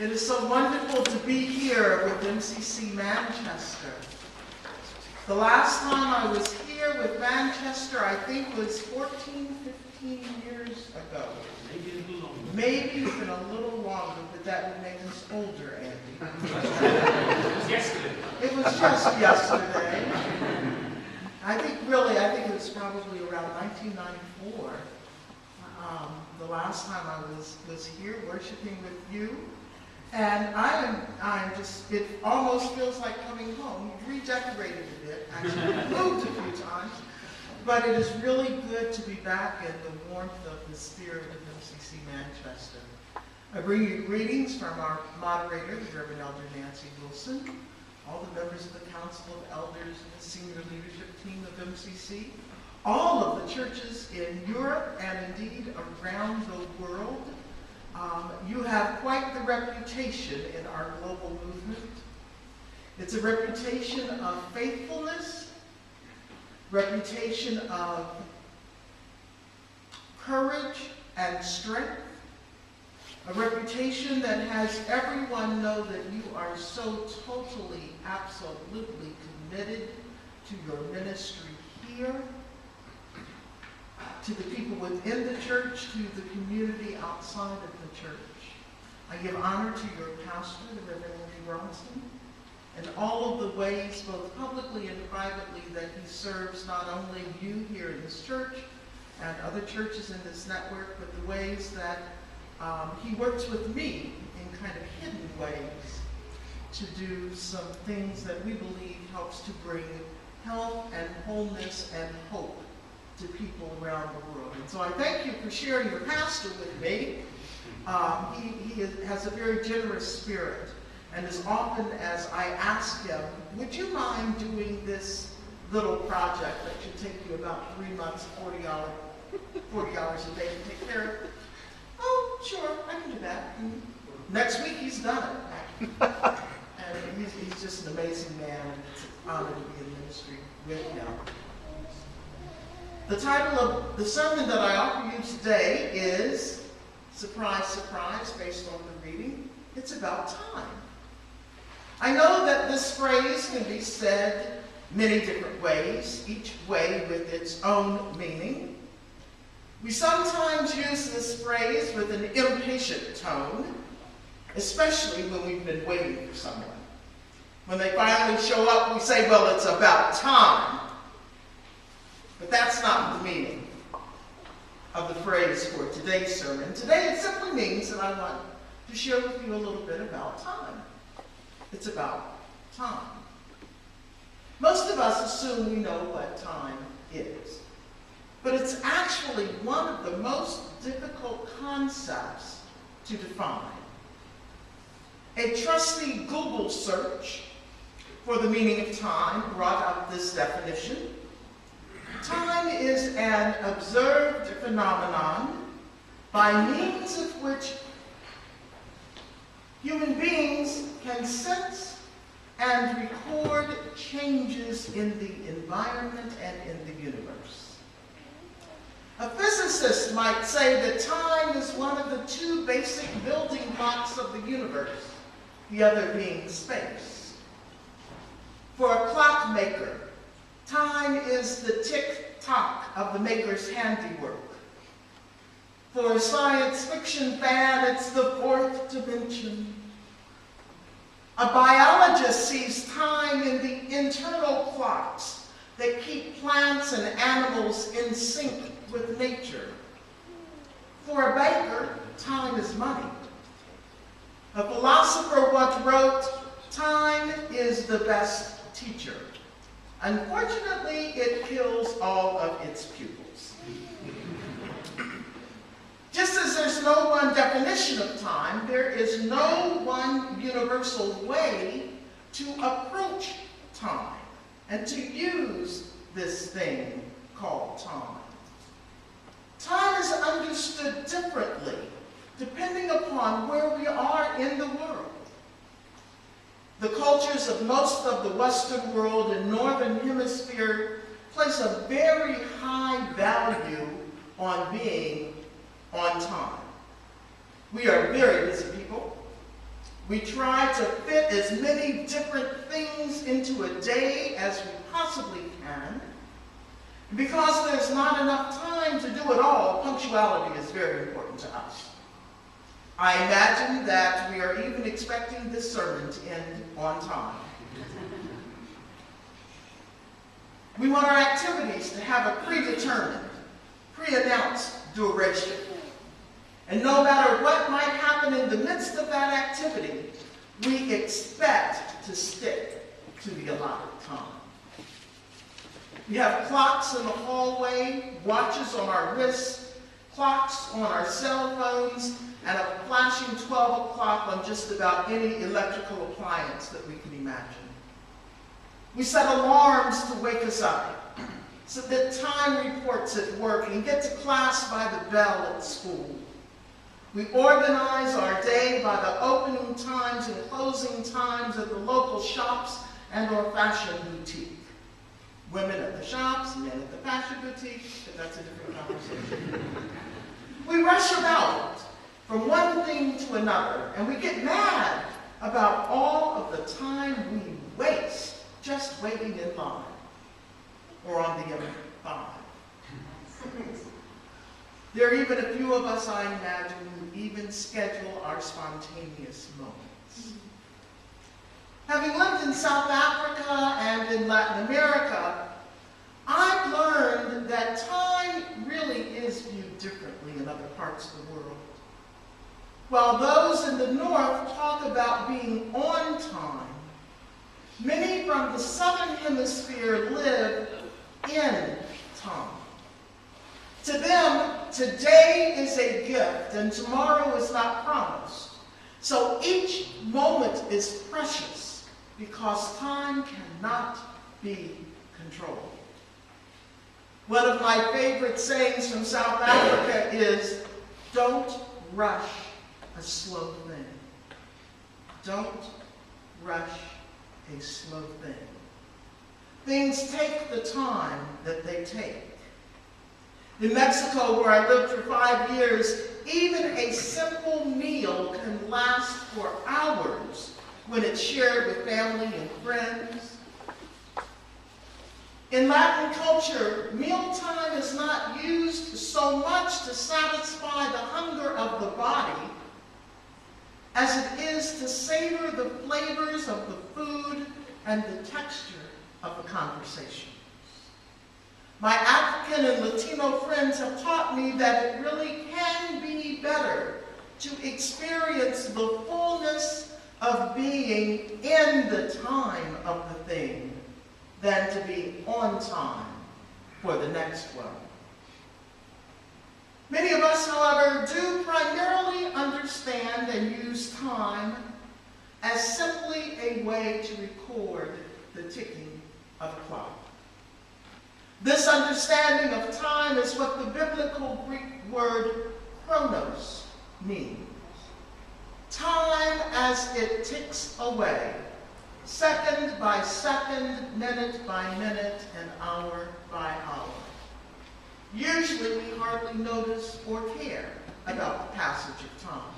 It is so wonderful to be here with MCC Manchester. The last time I was here with Manchester, I think, was 14, 15 years ago. Maybe even a little longer, but that would make us older, Andy. It was yesterday. It was just yesterday. I think it was probably around 1994. The last time I was here worshiping with you. And I'm just, it almost feels like coming home. We've redecorated a bit, actually moved a few times. But it is really good to be back in the warmth of the spirit of MCC Manchester. I bring you greetings from our moderator, the Rev Elder Wilson, all the members of the Council of Elders and the senior leadership team of MCC, all of the churches in Europe and indeed around the world. You have quite the reputation in our global movement. It's a reputation of faithfulness, reputation of courage and strength, a reputation that has everyone know that you are so totally, absolutely committed to your ministry here, to the people within the church, to the community outside of the church. I give honor to your pastor, the Rev Elder Darlene, and all of the ways, both publicly and privately, that he serves not only you here in this church and other churches in this network, but the ways that he works with me in kind of hidden ways to do some things that we believe helps to bring health and wholeness and hope to people around the world. And so I thank you for sharing your pastor with me. He has a very generous spirit, and as often as I ask him, would you mind doing this little project that should take you about 3 months, 40 hours a day to take care of? Oh, sure, I can do that. Next week he's done it. And he's just an amazing man, and it's an honor to be in ministry with him. The title of the sermon that I offer you today is, surprise, surprise, based on the reading, it's about time. I know that this phrase can be said many different ways, each way with its own meaning. We sometimes use this phrase with an impatient tone, especially when we've been waiting for someone. When they finally show up, we say, well, it's about time. But that's not the meaning of the phrase for today's sermon. Today it simply means that I want to share with you a little bit about time. It's about time. Most of us assume we know what time is. But it's actually one of the most difficult concepts to define. A trusty Google search for the meaning of time brought up this definition. Time is an observed phenomenon by means of which human beings can sense and record changes in the environment and in the universe. A physicist might say that time is one of the two basic building blocks of the universe, the other being space. For a clockmaker, time is the tick-tock of the maker's handiwork. For a science fiction fan, it's the fourth dimension. A biologist sees time in the internal clocks that keep plants and animals in sync with nature. For a banker, time is money. A philosopher once wrote, time is the best teacher. Unfortunately, it kills all of its pupils. Just as there's no one definition of time, there is no one universal way to approach time and to use this thing called time. Time is understood differently depending upon where we are in the world. The cultures of most of the Western world and Northern Hemisphere place a very high value on being on time. We are very busy people. We try to fit as many different things into a day as we possibly can. Because there's not enough time to do it all, punctuality is very important to us. I imagine that we are even expecting this sermon to end on time. We want our activities to have a predetermined, pre-announced duration. And no matter what might happen in the midst of that activity, we expect to stick to the allotted time. We have clocks in the hallway, watches on our wrists, clocks on our cell phones, and a flashing 12 o'clock on just about any electrical appliance that we can imagine. We set alarms to wake us up, so that time reports at work and get to class by the bell at school. We organize our day by the opening times and closing times at the local shops and or fashion boutique. Women at the shops, men at the fashion boutique, but that's a different conversation. We rush about from one thing to another, and we get mad about all of the time we waste just waiting in line or on the M5. There are even a few of us, I imagine, who even schedule our spontaneous moments. Having lived in South Africa and in Latin America, I've learned that time really is viewed differently in other parts of the world. While those in the north talk about being on time, many from the southern hemisphere live in time. To them, today is a gift and tomorrow is not promised. So each moment is precious because time cannot be controlled. One of my favorite sayings from South Africa is, don't rush a slow thing. Don't rush a slow thing. Things take the time that they take. In Mexico, where I lived for 5 years, even a simple meal can last for hours when it's shared with family and friends. In Latin culture, mealtime is not used so much to satisfy the hunger of the body as it is to savor the flavors of the food and the texture of the conversation. My African and Latino friends have taught me that it really can be better to experience the fullness of being in the time of the thing than to be on time for the next one. Many of us, however, do primarily understand and use time as simply a way to record the ticking of a clock. This understanding of time is what the biblical Greek word chronos means. Time as it ticks away, second by second, minute by minute, and hour by hour. Usually we hardly notice or care about the passage of time.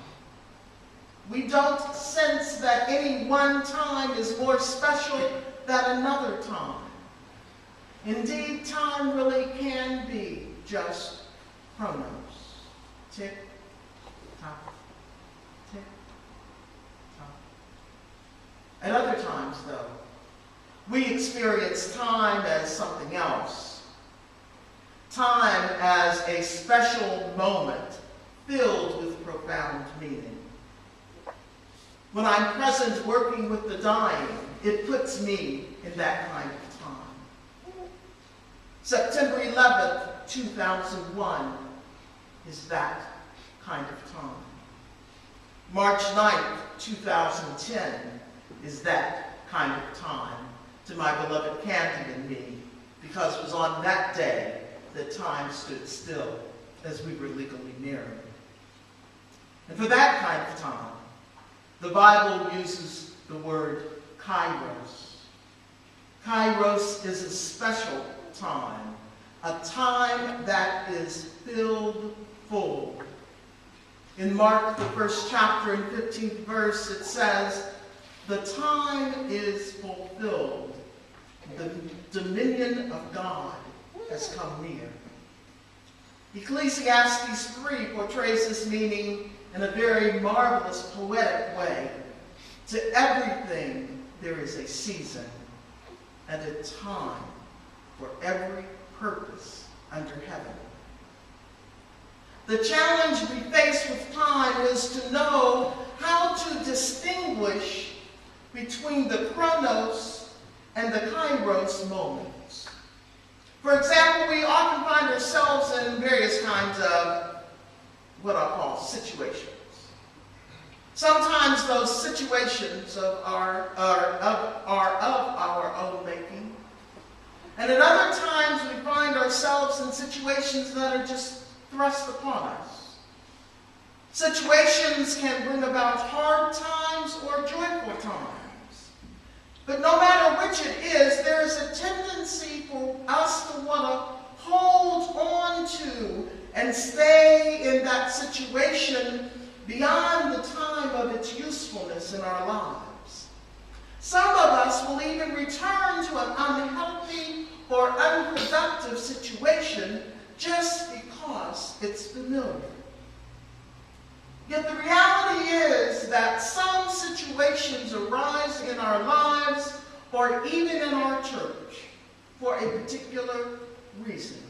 We don't sense that any one time is more special than another time. Indeed, time really can be just chronos. Tick, tock, tick, tock. At other times, though, we experience time as something else. Time as a special moment filled with profound meaning. When I'm present working with the dying, it puts me in that kind of time. September 11th, 2001 is that kind of time. March 9th, 2010 is that kind of time to my beloved Candy and me, because it was on that day that time stood still as we were legally married. And for that kind of time, the Bible uses the word kairos. Kairos is a special time, a time that is filled full. In Mark, the 1st chapter and 15th verse, it says, "The time is fulfilled. The dominion of God has come near." Ecclesiastes 3 portrays this meaning in a very marvelous, poetic way. To everything there is a season and a time for every purpose under heaven. The challenge we face with time is to know how to distinguish between the chronos and the kairos moments. For example, we often find ourselves in various kinds of what I'll call situations. Sometimes those situations are of our own making. And at other times we find ourselves in situations that are just thrust upon us. Situations can bring about hard times or joyful times. But no matter which it is, there is a tendency for us to want to hold on to and stay in that situation beyond the time of its usefulness in our lives. Some of us will even return to an unhealthy or unproductive situation just because it's familiar. Yet the reality is that some situations arise in our lives or even in our church for a particular reason.